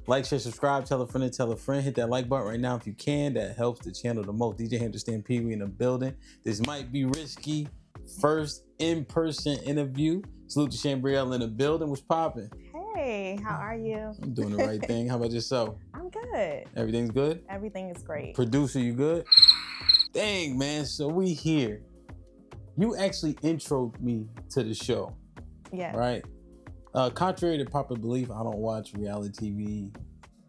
Like, share, subscribe, tell a friend and tell a friend. Hit that like button right now if you can. That helps the channel the most. DJ Hamster Pee Wee in the building. This might be risky. First in-person interview. Salute to Chambriel in the building. What's popping? Hey, how are you? I'm doing the right thing. How about yourself? I'm good. Everything's good? Everything is great. Producer, you good? Dang, man. So we here. You actually introed me to the show. Yeah. Right? Contrary to popular belief, I don't watch reality TV,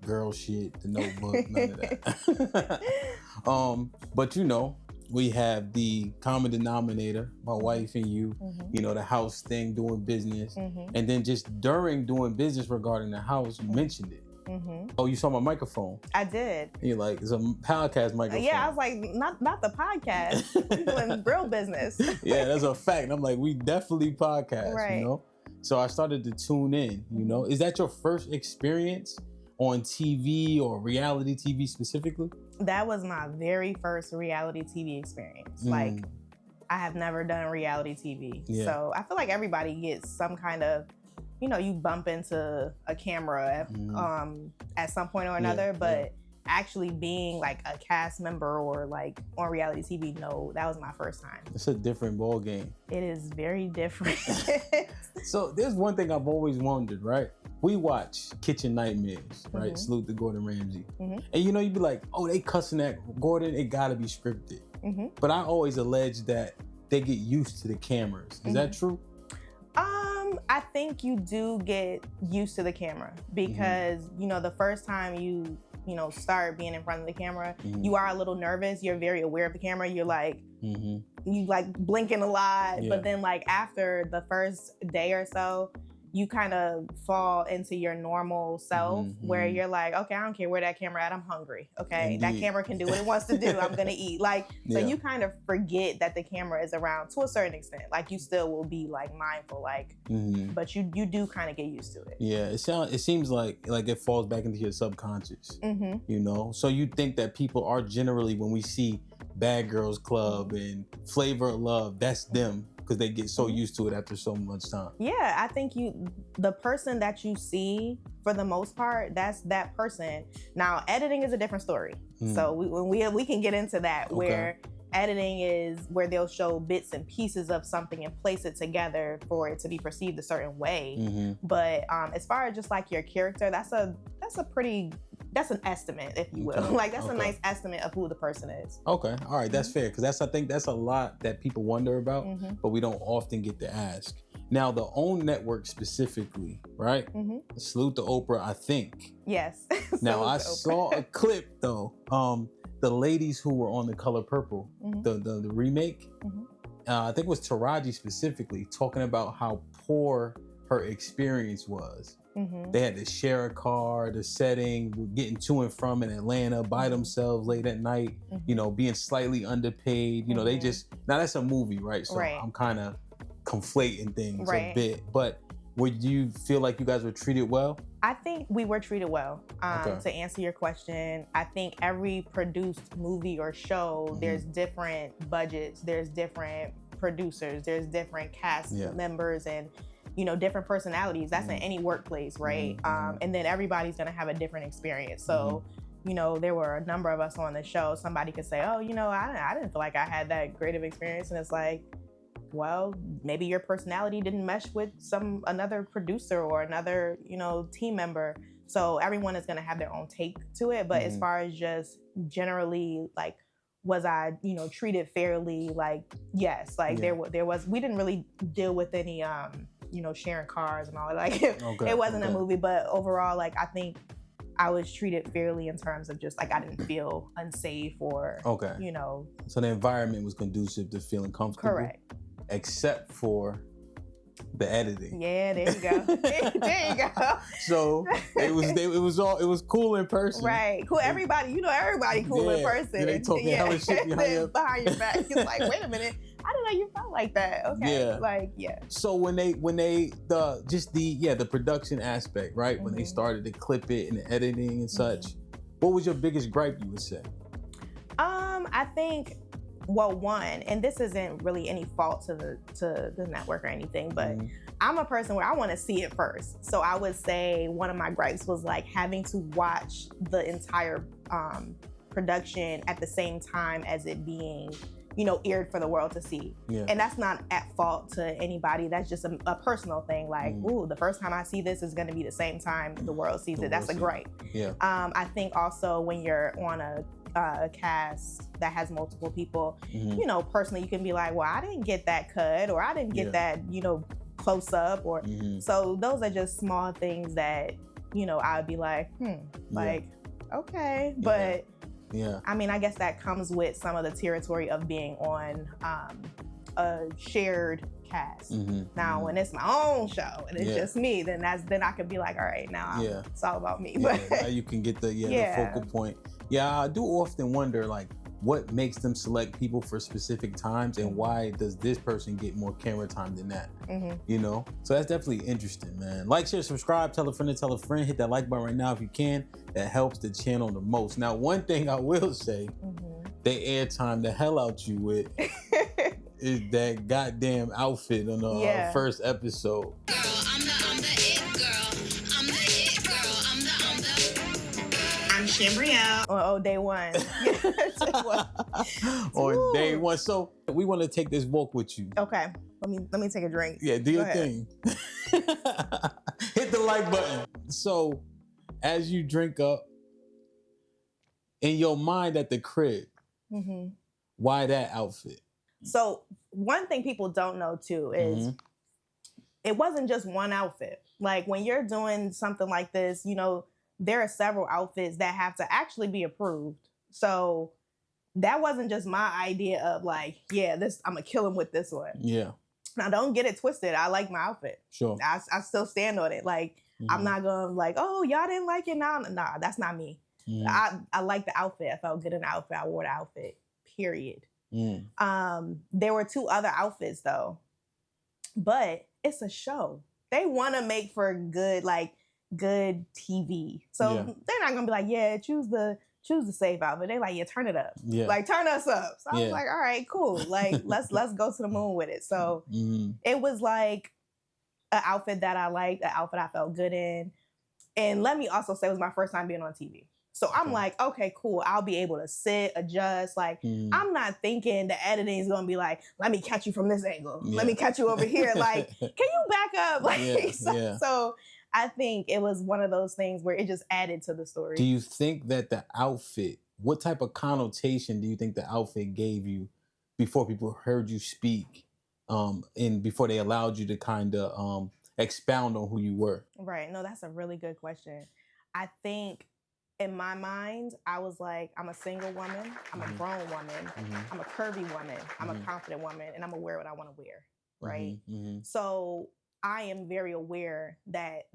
girl shit, The Notebook, none of that. But you know, we have the common denominator, my wife and you, you know, the house thing, doing business. And then just during doing business regarding the house, you mentioned it. Oh, you saw my microphone? I did. And you're like, it's a podcast microphone. Yeah, I was like, not the podcast. We're doing real business. Yeah, that's a fact. And I'm like, we definitely podcast, right. You know? So I started to tune in, you know? Is that your first experience on TV or reality TV specifically? That was my very first reality TV experience. Like, I have never done reality TV. Yeah. So I feel like everybody gets some kind of, you know, you bump into a camera at some point or another, but actually being like a cast member or like on reality TV, no, that was my first time. It's a different ball game. It is very different. So there's one thing I've always wondered, right? We watch Kitchen Nightmares, right? Salute to Gordon Ramsay. And you know, you'd be like, oh, they cussing at Gordon, it gotta be scripted. But I always allege that they get used to the cameras. Is that true? I think you do get used to the camera because, you know, the first time you start being in front of the camera, you are a little nervous. You're very aware of the camera. You're like, you like blinking a lot. But then like after the first day or so, you kind of fall into your normal self where you're like, okay, I don't care where that camera at, I'm hungry. Okay, that camera can do what it wants to do. I'm gonna eat. Like, so you kind of forget that the camera is around to a certain extent. Like, you still will be like mindful, like, but you do kind of get used to it. Yeah, it seems like it falls back into your subconscious. You know, so you think that people are generally, when we see Bad Girls Club and Flavor of Love, that's them. Because they get so used to it after so much time. Yeah, I think the person that you see, for the most part, that's that person. Now, editing is a different story. So we can get into that, where editing is where they'll show bits and pieces of something and place it together for it to be perceived a certain way. But as far as just like your character, that's an estimate, if you will. Like, that's a nice estimate of who the person is. Okay, all right, that's fair, because I think that's a lot that people wonder about, but we don't often get to ask. Now, the OWN network specifically, right? Salute to Oprah, I think. Yes. Now, I saw a clip though. The ladies who were on The Color Purple, the remake, I think it was Taraji specifically, talking about how poor her experience was. They had to share a car, the setting, getting to and from in Atlanta by themselves late at night, you know, being slightly underpaid. You know, they just, now that's a movie, right? So I'm kind of conflating things a bit. But would you feel like you guys were treated well? I think we were treated well. To answer your question, I think every produced movie or show, there's different budgets, there's different producers, there's different cast members, and you know, different personalities. That's in any workplace, right? And then everybody's gonna have a different experience. So, you know, there were a number of us on the show. Somebody could say, oh, you know, I didn't feel like I had that great of experience. And it's like, well, maybe your personality didn't mesh with another producer or another, you know, team member. So everyone is gonna have their own take to it. But as far as just generally, like, was I, you know, treated fairly? Like, yes, like there was, we didn't really deal with any, you know, sharing cars and all that. Like, it wasn't a movie, but overall, like, I think I was treated fairly in terms of just like, I didn't feel unsafe or, you know. So the environment was conducive to feeling comfortable. Correct. Except for the editing. Yeah, there you go. There you go. So it was cool in person. Right. Cool. Everybody, you know, everybody cool in person. Yeah, they talking hella shit behind your back. It's like, wait a minute. I didn't know you felt like that. Okay. Yeah. Like, yeah. So when they the production aspect, right? When they started to clip it and the editing and such, what was your biggest gripe, you would say? I think well, one, and this isn't really any fault to the network or anything, but I'm a person where I want to see it first. So I would say one of my gripes was like having to watch the entire production at the same time as it being, you know, aired for the world to see. Yeah. And that's not at fault to anybody. That's just a personal thing. Like, ooh, the first time I see this is going to be the same time the world sees it. That's a gripe. Yeah. I think also when you're on a cast that has multiple people, you know, personally, you can be like, well, I didn't get that cut, or I didn't get that, you know, close up, or so those are just small things that, you know, I would be like, like, okay, but I mean, I guess that comes with some of the territory of being on a shared cast. Now, when it's my own show and it's just me, then I could be like, all right, now it's all about me. But now you can get the focal point. Yeah, I do often wonder, like, what makes them select people for specific times, and why does this person get more camera time than that? You know, so that's definitely interesting, man. Like, share, subscribe, tell a friend to tell a friend. Hit that like button right now if you can. That helps the channel the most. Now, one thing I will say, they airtime the hell out you with is that goddamn outfit on the first episode. Chambriel. Oh, day one. On day one. So we want to take this walk with you. Okay. Let me take a drink. Yeah, do your thing. Hit the like button. So as you drink up, in your mind at the crib, why that outfit? So one thing people don't know too is it wasn't just one outfit. Like when you're doing something like this, you know, there are several outfits that have to actually be approved. So that wasn't just my idea of like, yeah, this, I'm gonna kill him with this one. Yeah. Now don't get it twisted. I like my outfit. Sure. I still stand on it. Like, I'm not gonna like, oh, y'all didn't like it now. Nah, that's not me. I like the outfit. I felt good in the outfit. I wore the outfit, period. There were 2 other outfits though, but it's a show. They wanna make for good TV. So they're not gonna be like, yeah, choose the safe outfit. They're like, yeah, turn it up. Yeah. Like, turn us up. So I was like, all right, cool. Like, let's go to the moon with it. So it was like an outfit that I liked, an outfit I felt good in. And let me also say it was my first time being on TV. So I'm like, okay, cool. I'll be able to sit, adjust. Like, I'm not thinking the editing is gonna be like, let me catch you from this angle. Let me catch you over here. Like, can you back up? Like, so I think it was one of those things where it just added to the story. Do you think that the outfit, what type of connotation do you think the outfit gave you before people heard you speak, and before they allowed you to kind of expound on who you were? Right. No, that's a really good question. I think in my mind, I was like, I'm a single woman, I'm a grown woman, I'm a curvy woman, I'm a confident woman, and I'm gonna wear what I want to wear. Right. So I am very aware that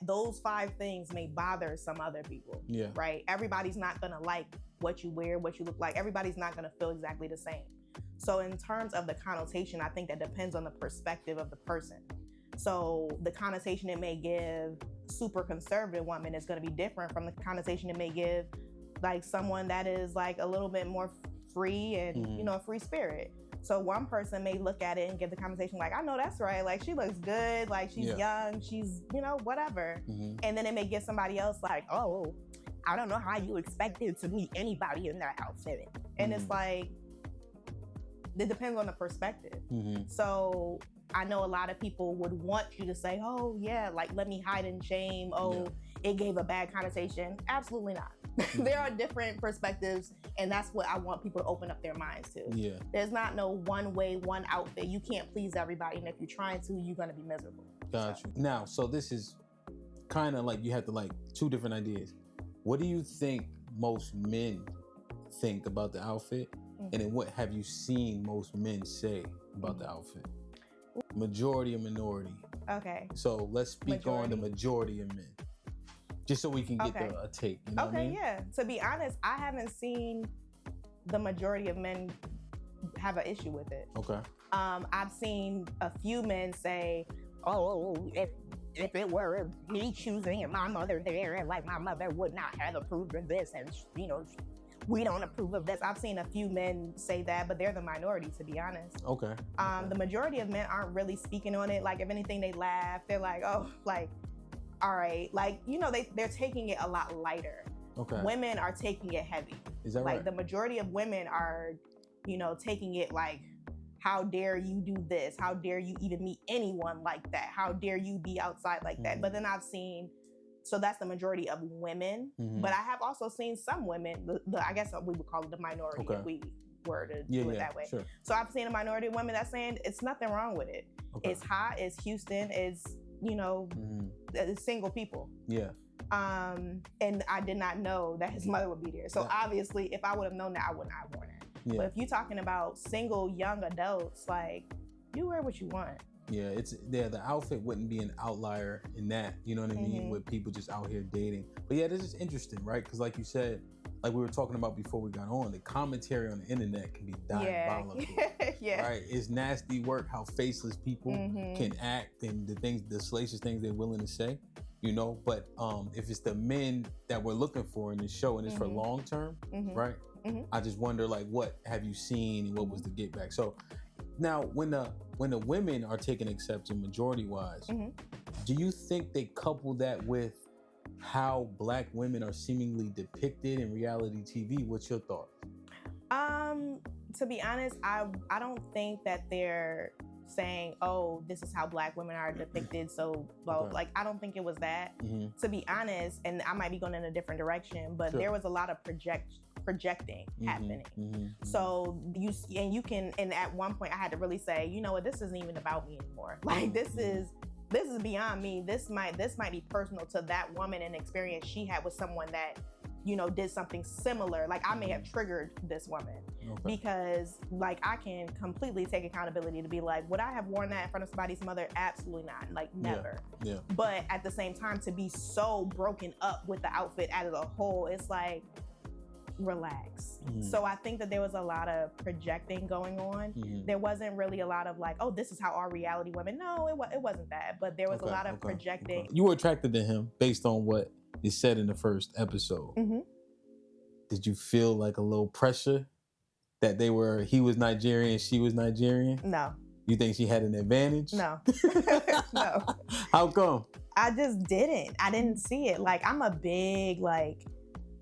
those 5 things may bother some other people. Yeah. Right. Everybody's not gonna like what you wear, what you look like. Everybody's not gonna feel exactly the same. So in terms of the connotation, I think that depends on the perspective of the person. So the connotation it may give super conservative woman is gonna be different from the connotation it may give like someone that is like a little bit more free and you know, a free spirit. So one person may look at it and give the conversation like, I know that's right. Like, she looks good. Like, she's young. She's, you know, whatever. And then it may get somebody else like, oh, I don't know how you expected to meet anybody in that outfit. And it's like, it depends on the perspective. So I know a lot of people would want you to say, oh, yeah, like, let me hide in shame. Oh, it gave a bad connotation. Absolutely not. There are different perspectives, and that's what I want people to open up their minds to. Yeah. There's not no one way, one outfit. You can't please everybody, and if you're trying to, you're gonna be miserable. Gotcha. Now, so this is kind of like you have to like 2 different ideas. What do you think most men think about the outfit? And then what have you seen most men say about the outfit? Majority or minority? Okay. So let's speak on the majority of men. Just so we can get a take, you know what I mean? Yeah. To be honest, I haven't seen the majority of men have an issue with it. Okay. I've seen a few men say, oh, if it were me choosing and my mother there, like, my mother would not have approved of this, and, you know, we don't approve of this. I've seen a few men say that, but they're the minority, to be honest. Okay. The majority of men aren't really speaking on it. Like, if anything, they laugh. They're like, oh, like, all right. Like, you know, they're taking it a lot lighter. Okay. Women are taking it heavy. Is that like, right? The majority of women are, you know, taking it like, how dare you do this? How dare you even meet anyone like that? How dare you be outside like that? But then I've seen, so that's the majority of women. But I have also seen some women, I guess we would call it the minority if we were to do it that way. Sure. So I've seen a minority of women that's saying it's nothing wrong with it. Okay. It's hot, it's Houston, it's, you know, it's single people. Yeah. And I did not know that his mother would be there. So obviously, if I would have known that, I would not have worn it. Yeah. But if you're talking about single young adults, like, you wear what you want. Yeah, the outfit wouldn't be an outlier in that, you know what I mean, with people just out here dating. But yeah, this is interesting, right? Because like you said, like we were talking about before we got on, the commentary on the internet can be diabolical. Yeah. Right? It's nasty work how faceless people can act and the salacious things they're willing to say, you know. But if it's the men that we're looking for in this show and it's for long term, right? I just wonder, like, what have you seen and what was the get back? So now when the women are taking exception majority wise, do you think they couple that with how Black women are seemingly depicted in reality TV? What's your thoughts? To be honest, I don't think that they're saying, oh, this is how Black women are depicted, so well, like, I don't think it was that. To be honest, and I might be going in a different direction, but there was a lot of projecting happening. So you can, and at one point I had to really say, you know what, this isn't even about me anymore. Like, this is beyond me. This might be personal to that woman and experience she had with someone that, you know, did something similar. Like, I may have triggered this woman because, like, I can completely take accountability to be like, would I have worn that in front of somebody's mother? Absolutely not. Like, never. Yeah. But at the same time, to be so broken up with the outfit as a whole, it's like, relax. So I think that there was a lot of projecting going on. There wasn't really a lot of like, oh, this is how our reality women. No, it wasn't that. But there was a lot of projecting. You were attracted to him based on what is said in the first episode. Did you feel like a little pressure that he was Nigerian, she was Nigerian? No. You think she had an advantage? No. No. How come? I just didn't. I didn't see it. Like, I'm a big, like,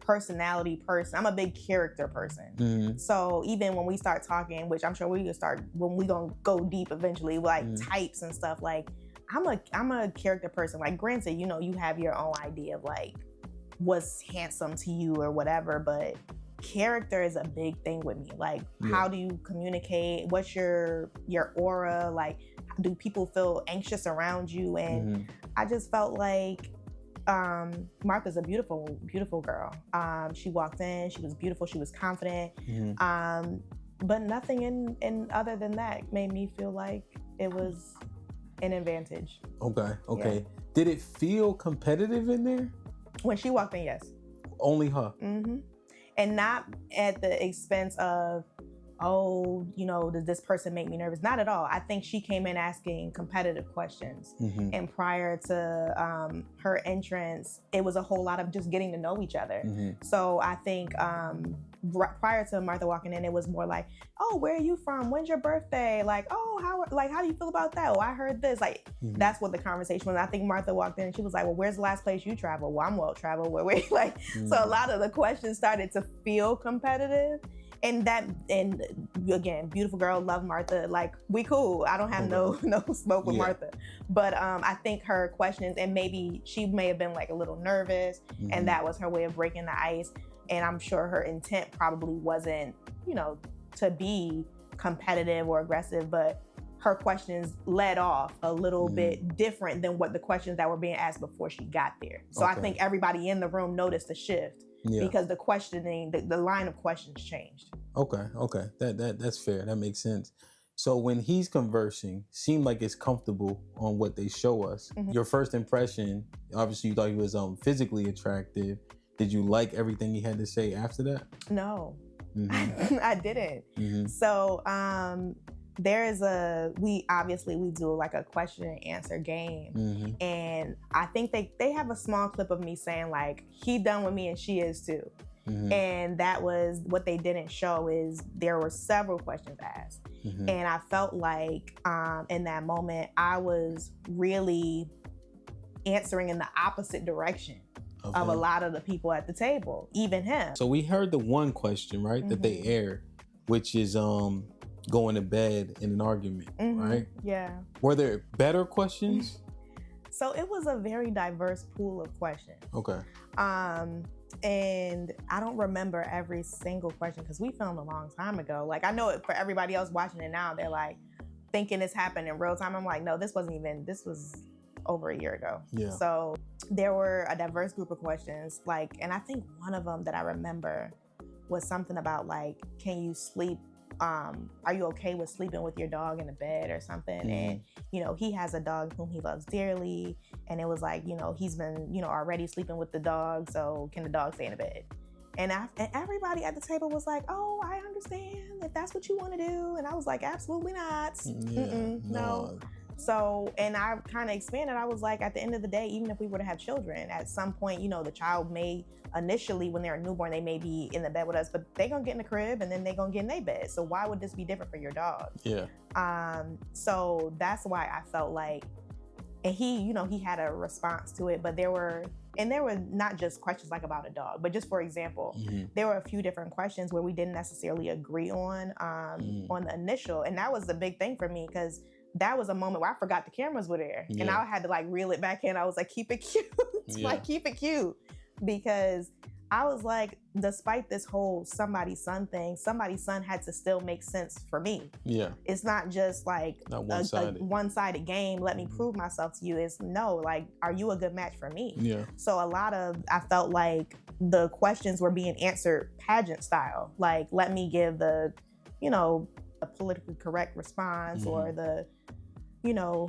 personality person. I'm a big character person. So even when we start talking, which I'm sure we can start when we gonna go deep eventually, like types and stuff, like, I'm a character person. Like, granted, you know, you have your own idea of like what's handsome to you or whatever, but character is a big thing with me. Like, how do you communicate? What's your aura? Like, do people feel anxious around you? And I just felt like Martha's a beautiful, beautiful girl. She walked in, she was beautiful, she was confident. But nothing in other than that made me feel like it was an advantage. Okay. Yeah. Did it feel competitive in there? When she walked in, yes. Only her? And not at the expense of, oh, you know, does this person make me nervous? Not at all. I think she came in asking competitive questions. And prior to her entrance, it was a whole lot of just getting to know each other. So I think prior to Martha walking in, it was more like, oh, where are you from? When's your birthday? Like, oh, how do you feel about that? Oh, I heard this. Like, that's what the conversation was. I think Martha walked in and she was like, well, where's the last place you traveled? Well, I'm well traveled. Like, so a lot of the questions started to feel competitive. And again, beautiful girl, love Martha. Like, we cool. I don't have no smoke with Martha. But I think her questions, and maybe she may have been like a little nervous, and that was her way of breaking the ice. And I'm sure her intent probably wasn't, you know, to be competitive or aggressive, but her questions led off a little bit different than what the questions that were being asked before she got there. So I think everybody in the room noticed the shift. Because the questioning, the line of questions changed. Okay. That's fair. That makes sense. So when he's conversing, seemed like it's comfortable on what they show us. Your first impression, obviously you thought he was physically attractive. Did you like everything he had to say after that? No, I didn't. So we do like a question and answer game. And I think they have a small clip of me saying like, he done with me and she is too. And that was what they didn't show, is there were several questions asked. And I felt like in that moment, I was really answering in the opposite direction of a lot of the people at the table, even him. So we heard the one question, right, that they aired, which is going to bed in an argument, right? Yeah. Were there better questions? So it was a very diverse pool of questions. Okay. And I don't remember every single question because we filmed a long time ago. Like, I know it for everybody else watching it now, they're like thinking this happened in real time. I'm like, no, this was over a year ago. Yeah. So there were a diverse group of questions, like, and I think one of them that I remember was something about like, can you sleep? Are you okay with sleeping with your dog in the bed or something? And, you know, he has a dog whom he loves dearly. And it was like, you know, he's been, you know, already sleeping with the dog. So can the dog stay in the bed? And everybody at the table was like, oh, I understand if that's what you want to do. And I was like, absolutely not. No. So, and I kind of expanded. I was like, at the end of the day, even if we were to have children, at some point, you know, the child may initially, when they're a newborn, they may be in the bed with us, but they're going to get in the crib and then they're going to get in their bed. So why would this be different for your dog? Yeah. So that's why I felt like, and he, you know, he had a response to it, but there were not just questions like about a dog, but just for example, there were a few different questions where we didn't necessarily agree on the initial. And that was the big thing for me, because that was a moment where I forgot the cameras were there. And I had to like reel it back in. I was like, keep it cute. Like, keep it cute. Because I was like, despite this whole somebody's son thing, somebody's son had to still make sense for me. Yeah. It's not just like a one-sided game. Let me prove myself to you. It's no, like, are you a good match for me? Yeah. So I felt like the questions were being answered pageant style. Like, let me give the, you know, a politically correct response or the, you know,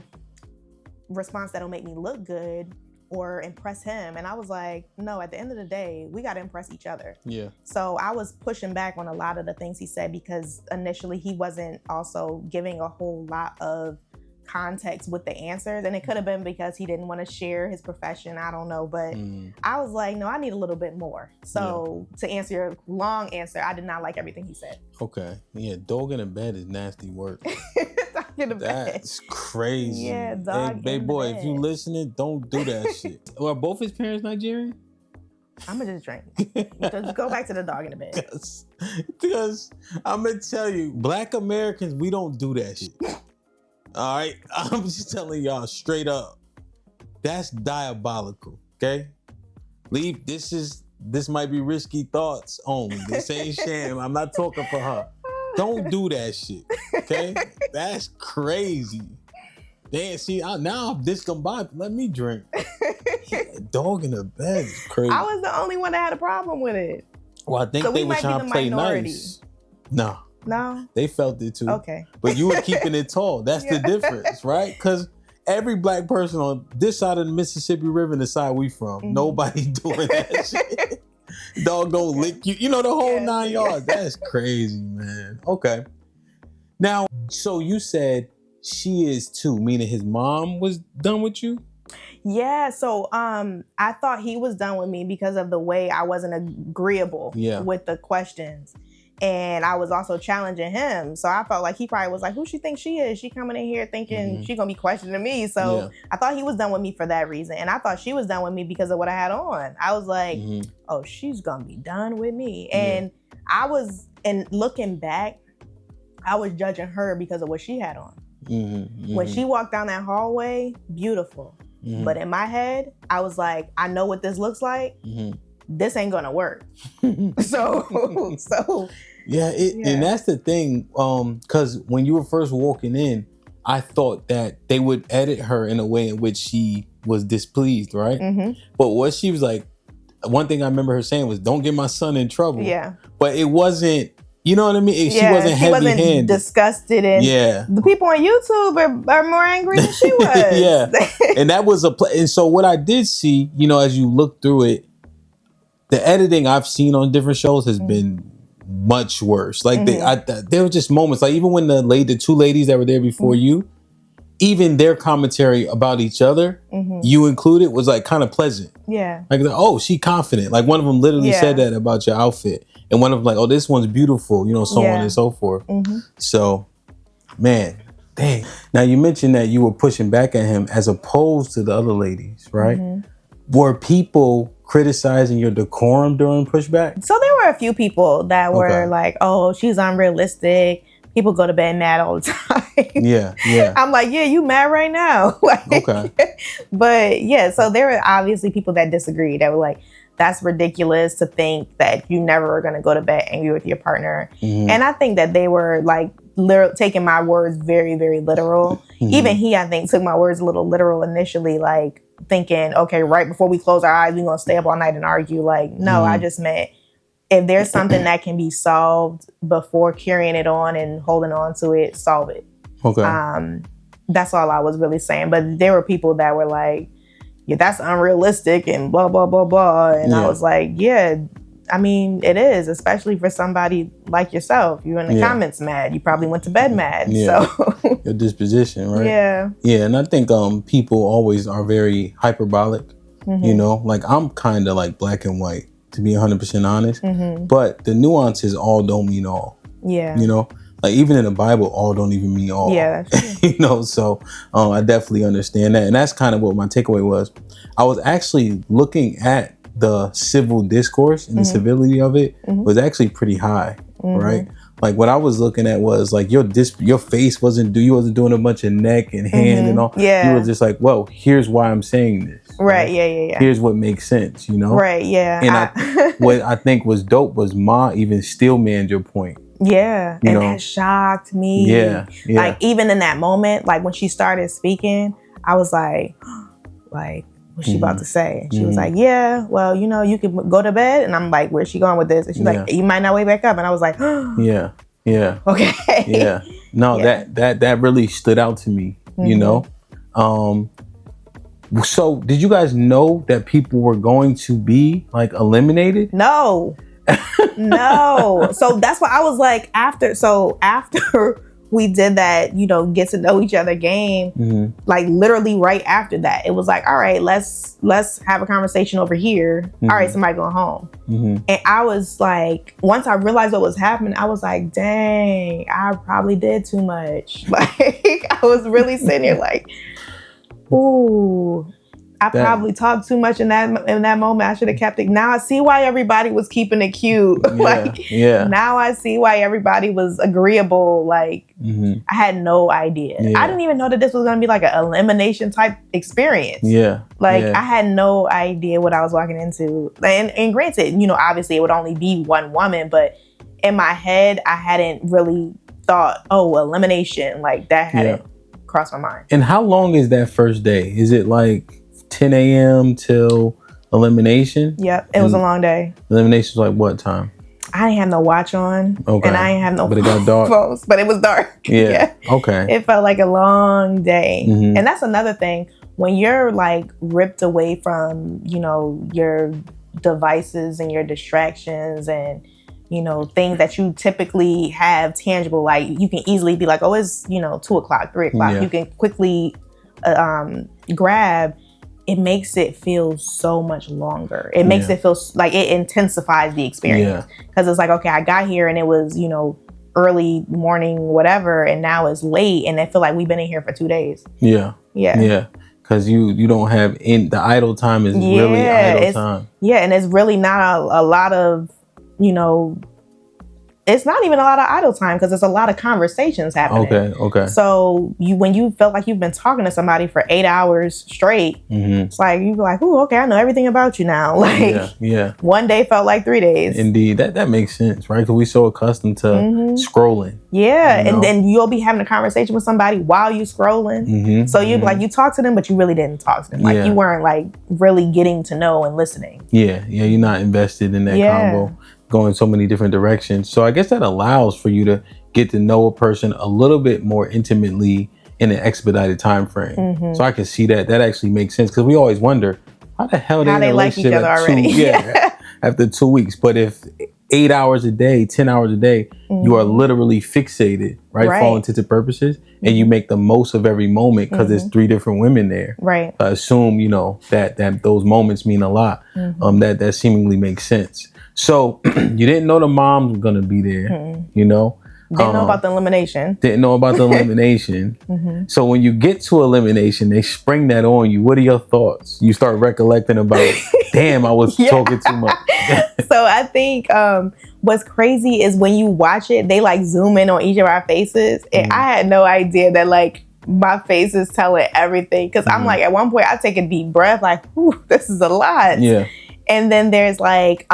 response that'll make me look good or impress him. And I was like, no, at the end of the day, we got to impress each other. Yeah. So I was pushing back on a lot of the things he said, because initially he wasn't also giving a whole lot of context with the answers. And it could have been because he didn't want to share his profession. I don't know. But I was like, no, I need a little bit more. So to answer your long answer, I did not like everything he said. Okay. Yeah. Dog in a bed is nasty work. In the bed. That's crazy. Yeah, dog. Hey, baby boy, if you listening, don't do that shit. Are both his parents Nigerian? I'm gonna just drink. Just go back to the dog in the bed. Because I'm gonna tell you, Black Americans, we don't do that shit. All right, I'm just telling y'all straight up. That's diabolical. Okay, leave. This might be risky thoughts only. This ain't sham. I'm not talking for her. Don't do that shit, okay? That's crazy. Damn, see, now this combined, let me drink. Dog in the bed is crazy. I was the only one that had a problem with it. Well, I think they were trying to play nice. No? They felt it too. Okay. But you were keeping it tall. That's the difference, right? Because every Black person on this side of the Mississippi River and the side we from, nobody doing that shit. Dog gonna lick you, you know, the whole 9 yards. That's crazy, man. Okay. Now, so you said she is too, meaning his mom was done with you? Yeah, so I thought he was done with me because of the way I wasn't agreeable with the questions. And I was also challenging him. So I felt like he probably was like, who she thinks she is? She coming in here thinking she gonna be questioning me. So I thought he was done with me for that reason. And I thought she was done with me because of what I had on. I was like, oh, she's gonna be done with me. And and looking back, I was judging her because of what she had on. When she walked down that hallway, beautiful. But in my head, I was like, I know what this looks like. This ain't gonna work. So yeah, and that's the thing. Because when you were first walking in, I thought that they would edit her in a way in which she was displeased, right? But what she was like, one thing I remember her saying was, "Don't get my son in trouble." Yeah, but it wasn't. You know what I mean? She wasn't heavy-handed. Disgusted, and the people on YouTube are more angry than she was. And that was and so what I did see, you know, as you look through it, the editing I've seen on different shows has been much worse. Like there were just moments, like even when the two ladies that were there before you, even their commentary about each other, you included, was like kind of pleasant. Yeah. Like, oh, she confident. Like one of them literally said that about your outfit. And one of them like, oh, this one's beautiful, you know, so on and so forth. So, man, dang. Now you mentioned that you were pushing back at him as opposed to the other ladies, right? Were people criticizing your decorum during pushback? So there were a few people that were like, oh, she's unrealistic. People go to bed mad all the time. Yeah. I'm like, yeah, you mad right now. But yeah, so there were obviously people that disagreed. That were like, that's ridiculous to think that you never are going to go to bed angry with your partner. And I think that they were like taking my words very, very literal. Even he, I think, took my words a little literal initially, like thinking, okay, right before we close our eyes, we're going to stay up all night and argue. Like, no, I just meant if there's something that can be solved before carrying it on and holding on to it, solve it. That's all I was really saying. But there were people that were like, yeah, that's unrealistic and blah, blah, blah, blah. And I was like, yeah, I mean, it is, especially for somebody like yourself. You're in the comments mad. You probably went to bed mad. So your disposition, right? Yeah. And I think people always are very hyperbolic. You know, like I'm kind of like black and white, to be 100% honest. But the nuances all don't mean all. Yeah. You know, like even in the Bible, all don't even mean all. Yeah, that's true. You know, so I definitely understand that. And that's kind of what my takeaway was. I was actually looking at the civil discourse and the civility of it was actually pretty high, right? Like what I was looking at was like your face you wasn't doing a bunch of neck and hand and all. Yeah. You were just like, well, here's why I'm saying this. Right. Yeah. Here's what makes sense, you know? Right. Yeah. And what I think was dope was Ma even still manned your point. Yeah. And that shocked me. Yeah. Like even in that moment, like when she started speaking, I was like, what's she about to say? She was like, yeah, well, you know, you can go to bed. And I'm like, where's she going with this? And she's like, you might not wake back up. And I was like, yeah. Okay. Yeah. No, that really stood out to me, you know? So did you guys know that people were going to be like eliminated? No. So that's why I was like, after we did that, you know, get to know each other game, like literally right after that, it was like, all right, let's have a conversation over here. All right, somebody going home. And I was like, once I realized what was happening, I was like, dang, I probably did too much. Like I was really sitting here like, ooh, I probably talked too much in that moment. I should have kept it. Now I see why everybody was keeping it cute. Now I see why everybody was agreeable. Like I had no idea. I didn't even know that this was going to be like an elimination type experience. I had no idea what I was walking into. And granted, you know, obviously it would only be one woman, but in my head, I hadn't really thought, oh, elimination, like that hadn't crossed my mind. And how long is that first day? Is it like 10 a.m. till elimination? Yep, it was a long day. Elimination was like what time? I didn't have no watch on. Okay. And I didn't have no But it got dark. phones, but it was dark. Yeah. Okay. It felt like a long day. And that's another thing. When you're like ripped away from, you know, your devices and your distractions and, you know, things that you typically have tangible, like you can easily be like, oh, it's, you know, 2 o'clock, 3 o'clock. You can quickly grab. It makes it feel so much longer. It makes it feel like it intensifies the experience. Because it's like, okay, I got here and it was, you know, early morning, whatever, and now it's late and I feel like we've been in here for 2 days. Yeah. Because you don't have the idle time is really idle time. Yeah, and it's really not a lot of, you know, it's not even a lot of idle time because there's a lot of conversations happening. Okay. So when you felt like you've been talking to somebody for 8 hours straight, it's like you be like, "Ooh, okay, I know everything about you now." Like, one day felt like 3 days. Indeed, that makes sense, right? Because we're so accustomed to scrolling. Yeah, you know? And then you'll be having a conversation with somebody while you scrolling. So you like you talk to them, but you really didn't talk to them. Like you weren't like really getting to know and listening. Yeah, you're not invested in that convo. Going so many different directions. So I guess that allows for you to get to know a person a little bit more intimately in an expedited time frame. So I can see that actually makes sense because we always wonder how the hell they like each other already. After 2 weeks. But if 8 hours a day, 10 hours a day, you are literally fixated, right? For all intents and purposes. And you make the most of every moment because there's 3 different women there. Right. I assume, you know, that those moments mean a lot. That seemingly makes sense. So you didn't know the moms were going to be there, you know? Didn't know about the elimination. Didn't know about the elimination. So when you get to elimination, they spring that on you. What are your thoughts? You start recollecting about, damn, I was talking too much. So I think what's crazy is when you watch it, they like zoom in on each of our faces. And I had no idea that like my face is telling everything. Cause I'm like, at one point I take a deep breath, like, whew, this is a lot. Yeah. And then there's like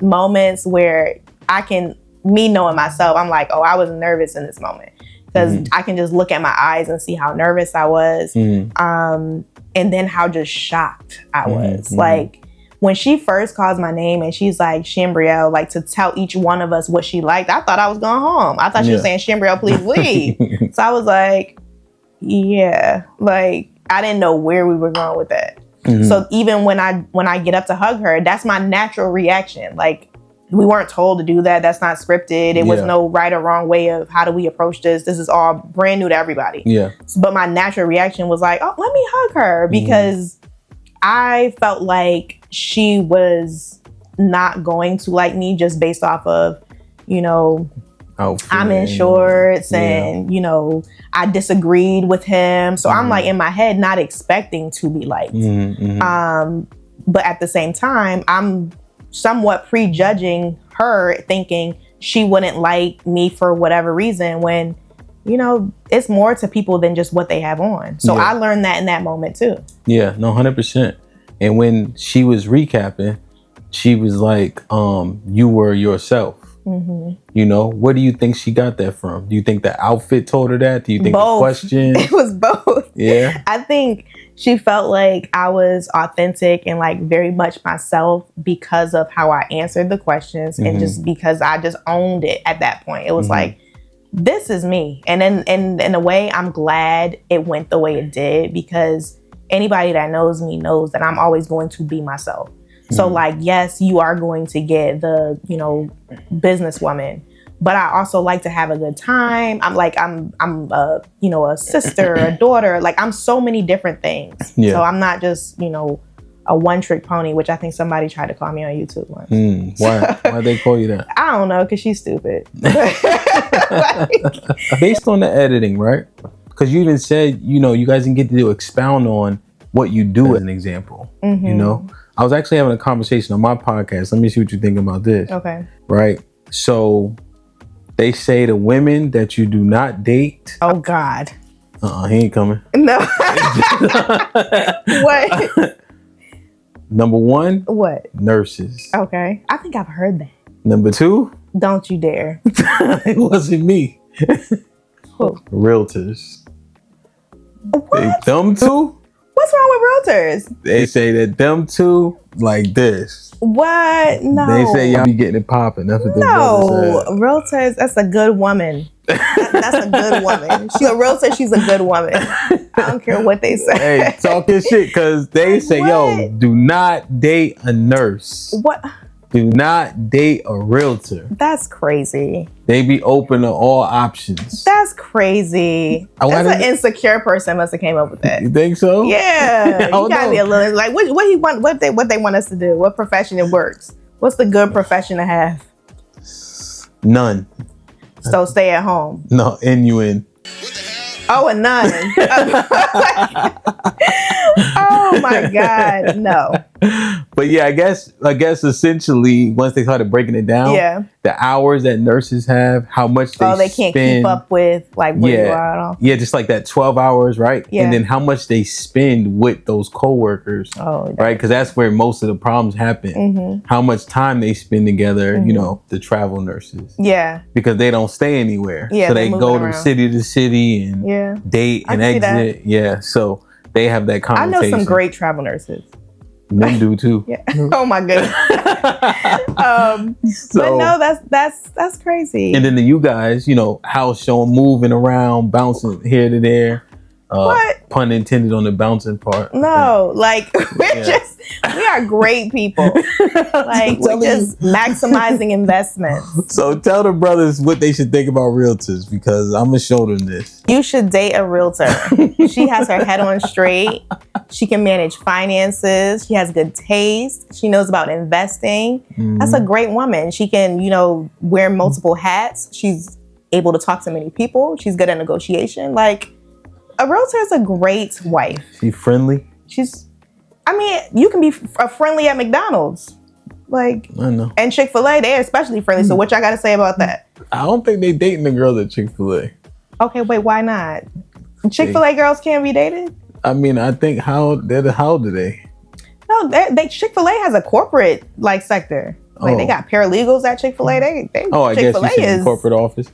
moments where me knowing myself, I'm like, oh, I was nervous in this moment. Because I can just look at my eyes and see how nervous I was. And then how just shocked I was. Like, when she first calls my name and she's like, Chambriel, like to tell each one of us what she liked, I thought I was going home. I thought she was saying, Chambriel, please leave. So I was like, yeah. Like, I didn't know where we were going with that. So even when I get up to hug her, that's my natural reaction. Like, we weren't told to do that. That's not scripted. It was no right or wrong way of how do we approach this. This is all brand new to everybody. Yeah. But my natural reaction was like, oh, let me hug her because I felt like she was not going to like me just based off of, you know, I'm in shorts and, you know, I disagreed with him. So I'm like in my head, not expecting to be liked. But at the same time, I'm somewhat prejudging her, thinking she wouldn't like me for whatever reason when, you know, it's more to people than just what they have on. So I learned that in that moment too. Yeah, no, 100%. And when she was recapping, she was like, you were yourself. You know, where do you think she got that from? Do you think the outfit told her that? Do you think the question? It was both. Yeah. I think she felt like I was authentic and like very much myself because of how I answered the questions and just because I just owned it at that point. It was like, this is me. And then in a way, I'm glad it went the way it did because anybody that knows me knows that I'm always going to be myself. So like, yes, you are going to get the, you know, businesswoman, but I also like to have a good time. I'm a, you know, a sister, a daughter, like I'm so many different things. Yeah. So I'm not just, you know, a one-trick pony, which I think somebody tried to call me on YouTube once. Why? Why'd they call you that? I don't know, because she's stupid. Based on the editing, right? Because you even said, you know, you guys didn't get to expound on what you do as an example, you know? I was actually having a conversation on my podcast. Let me see what you think about this. Okay. Right? So they say the women that you do not date. Oh, God. He ain't coming. No. What? Number 1. What? Nurses. Okay. I think I've heard that. Number 2. Don't you dare. It wasn't me. Who? Realtors. What? Them two? What's wrong with realtors? They say that them two like this. What? No. They say y'all be getting it popping. That's what they said. Realtors, that's a good woman. That's a good woman. She a realtor, she's a good woman. I don't care what they say. Hey, talking shit because they say, yo, do not date a nurse. What? Do not date a realtor. That's crazy. They be open to all options. That's crazy. That's an insecure person must have came up with that. You think so? Yeah. You gotta be a little like what he want, what they want us to do, what profession it works. What's the good profession to have? None. So stay at home. No, in. Oh, a nun. Oh my God, no. But yeah, I guess essentially once they started breaking it down, the hours that nurses have, how much they can't keep up with like where you are at all. Yeah, just like that 12 hours, right? Yeah. And then how much they spend with those coworkers, right? Because that's where most of the problems happen. How much time they spend together, you know, the travel nurses. Yeah. Because they don't stay anywhere. Yeah, so they go from city to city and date and exit. Yeah. So they have that conversation. I know some great travel nurses. Men do too. Yeah. Oh my goodness. But no, that's crazy. And then you guys, you know, house show moving around, bouncing here to there. What? Pun intended on the bouncing part. No, like we're just We are great people. Like, we're just maximizing investments. So tell the brothers what they should think about realtors, because I'm gonna show them this. You should date a realtor. She has her head on straight. She can manage finances. She has good taste. She knows about investing. That's a great woman. She can, you know, wear multiple hats. She's able to talk to many people. She's good at negotiation. Like, a realtor is a great wife. She's friendly. I mean, you can be friendly at McDonald's. Like, I know. And Chick-fil-A, they're especially friendly. So what y'all got to say about that? I don't think they dating the girls at Chick-fil-A. Okay, wait, why not? Chick-fil-A girls can't be dated? I mean, I think how do they? No, Chick-fil-A has a corporate like sector. Like they got paralegals at Chick-fil-A. They I guess you said corporate office.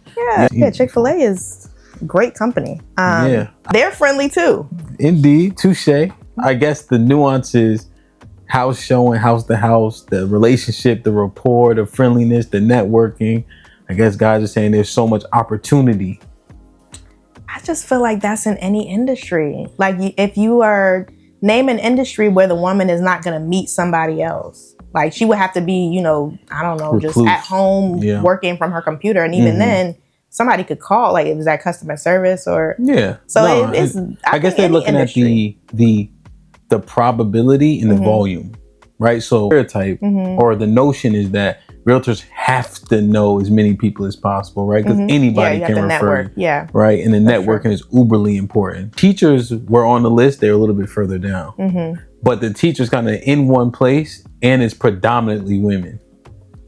Yeah, Chick-fil-A is great company. They're friendly too. Indeed, touche. I guess the nuance is house showing, house to house, the relationship, the rapport, the friendliness, the networking. I guess guys are saying there's so much opportunity. I just feel like that's in any industry. Like if you are, name an industry where the woman is not going to meet somebody else. Like she would have to be, you know, I don't know, recluse. Just at home working from her computer. And even then, somebody could call, like, is that customer service or? Yeah. So no, I guess they're looking industry. At the probability and the volume, right? So stereotype or the notion is that realtors have to know as many people as possible, right? Because anybody can refer, right? And the networking is uberly important. Teachers were on the list; they're a little bit further down, but the teachers kind of in one place, and it's predominantly women.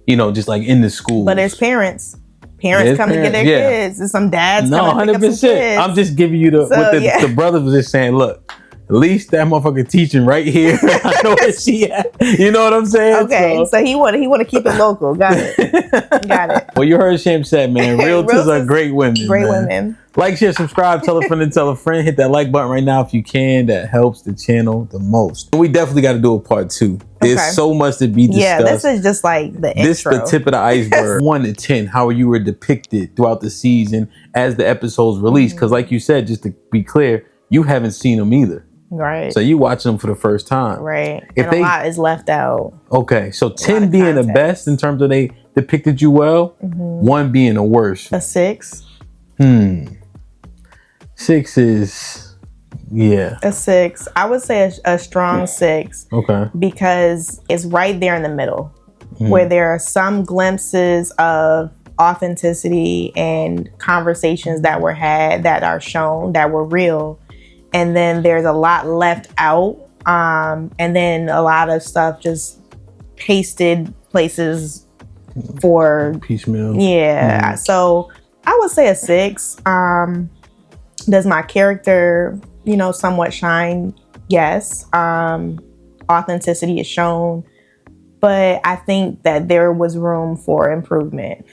You know, just like in the school. But there's parents. Parents come to get their kids, and some dads. No, 100%. I'm just giving you the brothers was just saying. Look. At least that motherfucker teaching right here. I know where she at. You know what I'm saying? Okay, so he want to keep it local. Got it. Well, you heard Sham said, man. Realtors are great women. Great women. Like, share, subscribe, tell a friend and tell a friend. Hit that like button right now if you can. That helps the channel the most. We definitely got to do a part 2. There's so much to be discussed. Yeah, this is just like the intro. This is the tip of the iceberg. 1 to 10, how you were depicted throughout the season as the episodes released. Because like you said, just to be clear, you haven't seen them either. Right. So you watching them for the first time. Right. And a lot is left out. Okay. So 10 being the best in terms of they depicted you well, 1 being the worst. A 6. 6 is, a 6. I would say a strong 6. Okay. Because it's right there in the middle where there are some glimpses of authenticity and conversations that were had, that are shown, that were real. And then there's a lot left out. And then a lot of stuff just pasted places for piecemeal. Yeah. So I would say a 6. Does my character, you know, somewhat shine? Yes. Authenticity is shown. But I think that there was room for improvement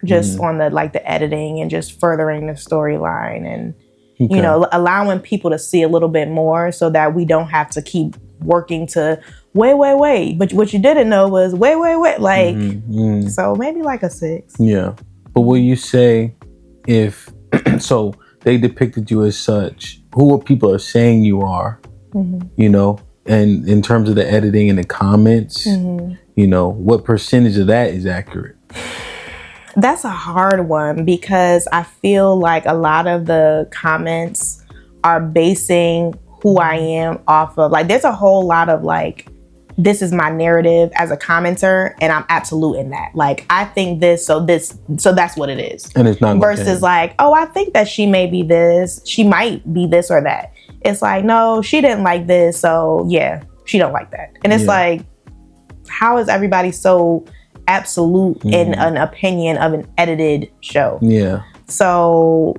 just on the editing and just furthering the storyline and you know, allowing people to see a little bit more so that we don't have to keep working to wait. But what you didn't know was wait. Like, so maybe like a 6. Yeah. But will you say if, so they depicted you as such, who are people are saying you are, you know, and in terms of the editing and the comments, you know, what percentage of that is accurate? That's a hard one because I feel like a lot of the comments are basing who I am off of, like, there's a whole lot of like, this is my narrative as a commenter and I'm absolute in that. Like, I think this, so that's what it is. And it's not versus like, oh, I think that she may be this, she might be this or that. It's like, no, she didn't like this. So yeah, she don't like that. And it's like, how is everybody so absolute in an opinion of an edited show? Yeah. So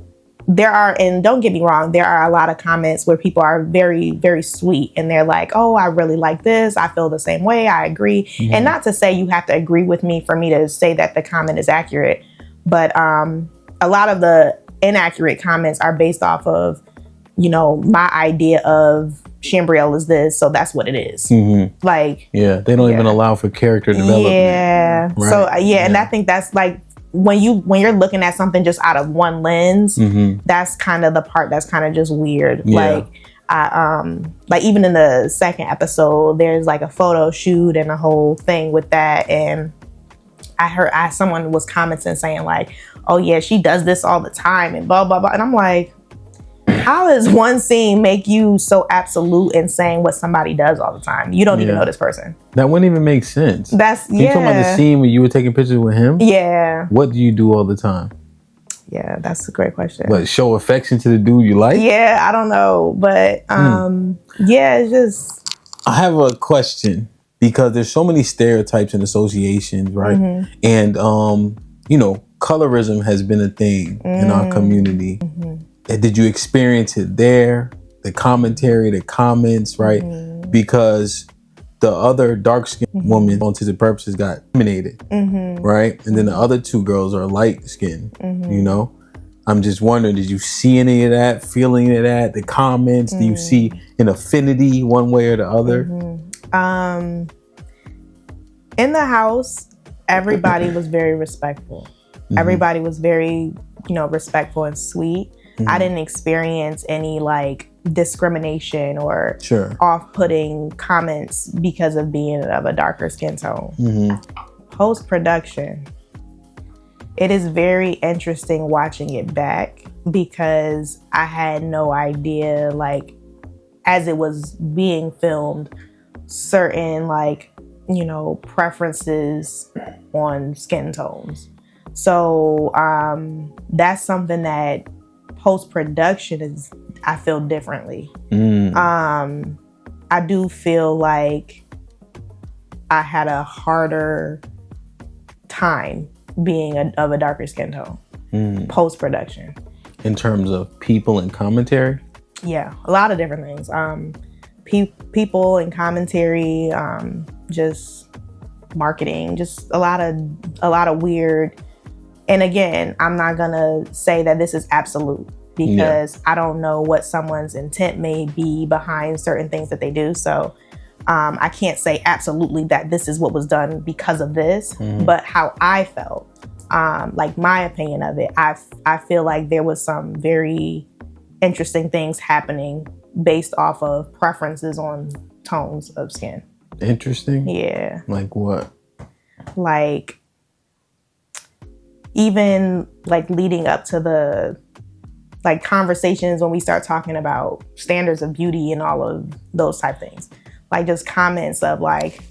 there are, and don't get me wrong, there are a lot of comments where people are very, very sweet and they're like, oh, I really like this. I feel the same way. I agree. And not to say you have to agree with me for me to say that the comment is accurate, but a lot of the inaccurate comments are based off of, you know, my idea of Chambriel is this, so that's what it is. Like, they don't even allow for character development. Yeah. Right. So and I think that's like when you're looking at something just out of one lens, that's kind of the part that's kind of just weird. Like, like even in the second episode, there's like a photo shoot and a whole thing with that. And I heard someone was commenting saying like, oh yeah, she does this all the time and blah, blah, blah. And I'm like, how does one scene make you so absolute in saying what somebody does all the time? You don't even know this person. That wouldn't even make sense. That's, You talking about the scene where you were taking pictures with him? Yeah. What do you do all the time? Yeah, that's a great question. What, show affection to the dude you like? Yeah, I don't know. But yeah, it's just... I have a question because there's so many stereotypes and associations, right? And, you know, colorism has been a thing in our community. Did you experience it there? The commentary, the comments, right? Because the other dark-skinned woman, on the purposes, got eliminated, right? And then the other two girls are light-skinned, you know? I'm just wondering, did you see any of that, feel any of that, the comments? Do you see an affinity one way or the other? In the house, everybody was very respectful. Everybody was very, you know, respectful and sweet. I didn't experience any like discrimination or off-putting comments because of being of a darker skin tone. Post-production, it is very interesting watching it back because I had no idea, like, as it was being filmed, certain like, you know, preferences on skin tones. So that's something that post-production is, I feel differently. I do feel like I had a harder time being of a darker skin tone post-production. In terms of people and commentary? Yeah, a lot of different things. People and commentary, just marketing, just a lot of weird. And again, I'm not gonna say that this is absolute because I don't know what someone's intent may be behind certain things that they do. So I can't say absolutely that this is what was done because of this, but how I felt, like my opinion of it, I feel like there was some very interesting things happening based off of preferences on tones of skin. Interesting? Yeah. Like what? Like, even like leading up to the like conversations when we start talking about standards of beauty and all of those type things, like just comments of like,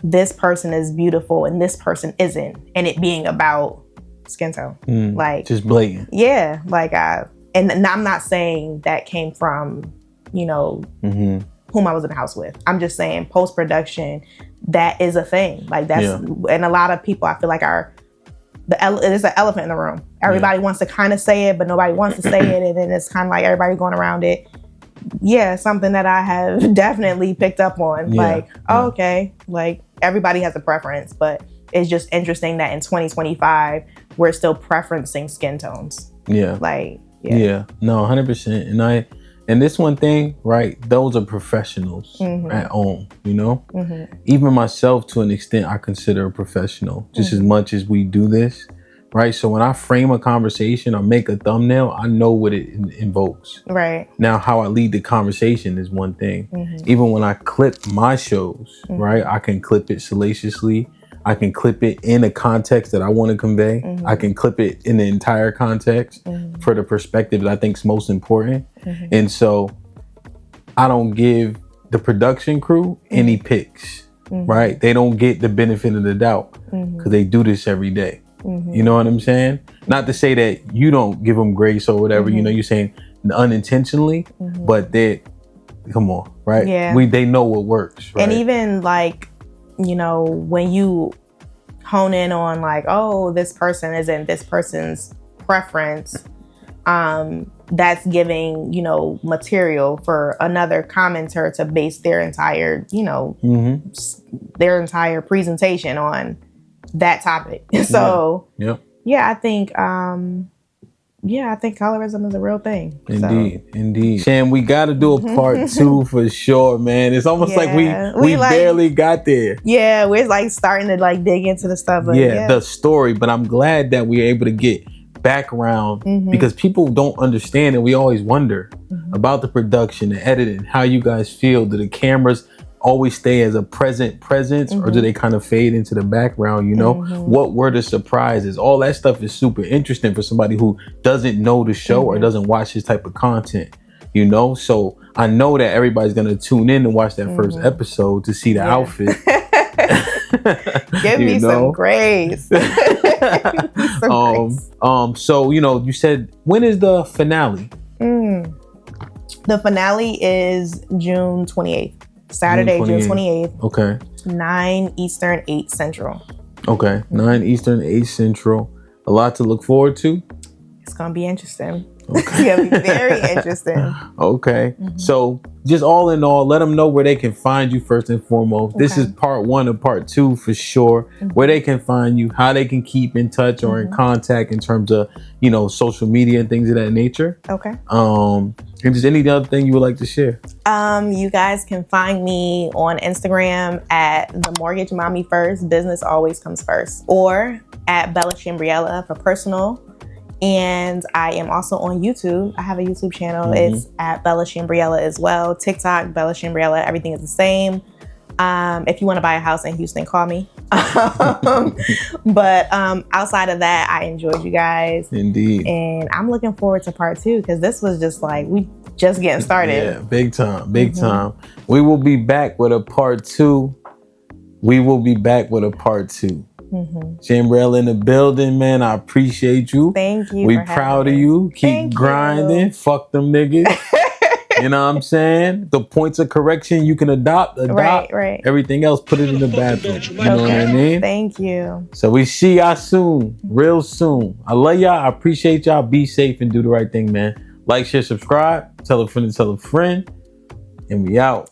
this person is beautiful and this person isn't, and it being about skin tone. Like just blatant. Yeah. Like and I'm not saying that came from, you know, whom I was in the house with. I'm just saying post-production, that is a thing. Like that's, and a lot of people I feel like are, there's an elephant in the room. Everybody wants to kind of say it, but nobody wants to say it. And then it's kind of like everybody going around it. Yeah, something that I have definitely picked up on. Oh, okay. Like everybody has a preference, but it's just interesting that in 2025, we're still preferencing skin tones. Yeah. Like, no, 100%. And this one thing, right? Those are professionals at home, you know? Even myself, to an extent, I consider a professional just as much as we do this, right? So when I frame a conversation or make a thumbnail, I know what it invokes. Right. Now, how I lead the conversation is one thing. Even when I clip my shows, right? I can clip it salaciously. I can clip it in a context that I want to convey. I can clip it in the entire context for the perspective that I think is most important. And so I don't give the production crew any picks, right? They don't get the benefit of the doubt because they do this every day. You know what I'm saying? Not to say that you don't give them grace or whatever, you know, you're saying unintentionally, but they, come on, right? Yeah. They know what works, right? And even like, you know, when you hone in on like, oh, this person isn't this person's preference, that's giving, you know, material for another commenter to base their entire, you know, their entire presentation on that topic. So, I think, I think colorism is a real thing. Indeed. Cham, we got to do a part 2 for sure, man. It's almost like we like, barely got there. Yeah, we're like starting to like dig into the stuff. But the story. But I'm glad that we're able to get background because people don't understand and we always wonder, about the production, the editing, how you guys feel. Do the cameras always stay as a presence, or do they kind of fade into the background? You know, what were the surprises? All that stuff is super interesting for somebody who doesn't know the show or doesn't watch this type of content, you know? So I know that everybody's gonna tune in and watch that first episode to see the outfit. Give me some grace. So, you know, you said, when is the finale? The finale is June 28th. Saturday, June 28th. Okay. 9 Eastern, 8 Central. Okay. 9 Eastern, 8 Central. A lot to look forward to. It's going to be interesting. Okay. It's going to be very interesting. Okay. So just all in all, let them know where they can find you first and foremost. This is part 1 of part 2 for sure. Where they can find you, how they can keep in touch or in contact in terms of, you know, social media and things of that nature. Okay. And just any other thing you would like to share? You guys can find me on Instagram at The Mortgage Mommy First, Business Always Comes First, or at Bella Chambriella for personal. And I am also on YouTube. I have a YouTube channel. It's at Bella Chambriella as well. TikTok, Bella Chambriella, everything is the same. If you want to buy a house in Houston, call me. But outside of that, I enjoyed you guys. Indeed. And I'm looking forward to part 2 because this was just like, we just getting started. Yeah, big time, big time. We will be back with a part 2. Chambriel in the building, man. I appreciate you. Thank you. We proud of you. Keep grinding. Fuck them niggas. You know what I'm saying? The points of correction you can adopt. Right. Everything else, put it in the bathroom. You know what I mean? Thank you. So we see y'all soon, real soon. I love y'all. I appreciate y'all. Be safe and do the right thing, man. Like, share, subscribe. Tell a friend to tell a friend. And we out.